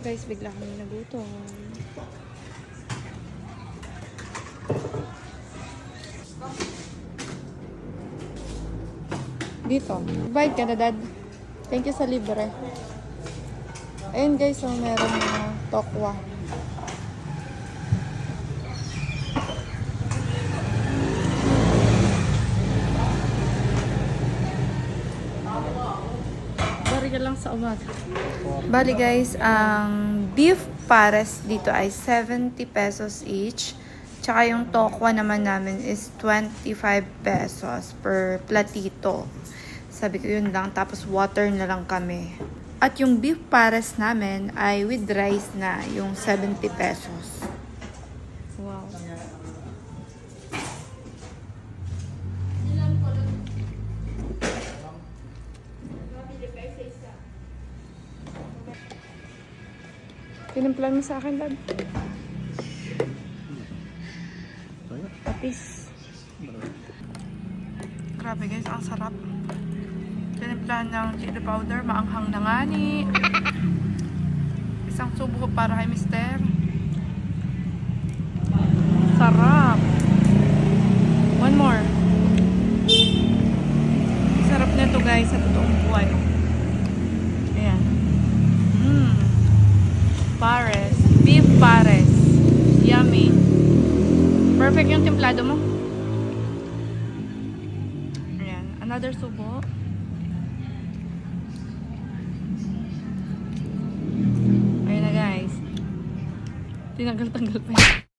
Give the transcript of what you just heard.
Guys, bigla kami nagutom. Dito. Bayad ka na, Dad. Thank you sa libre. Ayun guys, so meron na tokwa. Bari ka lang sa umaga. Bali guys, ang beef pares dito ay 70 pesos each. Tsaka yung tokwa naman namin is 25 pesos per platito. Sabi ko yun lang. Tapos water na lang kami. At yung beef pares namin ay with rice na yung 70 pesos. Wow. Tinimplan mo sa akin, Dad. Tapis. Grabe guys, ang sarap. Tinimplahan ng chili powder, maanghang na nga ni. Isang subo para kay Mister. Sarap. One more. Sarap nito guys sa totoong buhay. Ayan. Pares. Beef pares. Yummy. Perfect yung templado mo. Ayan. Another subo. Tinanggal-tanggal pa yun.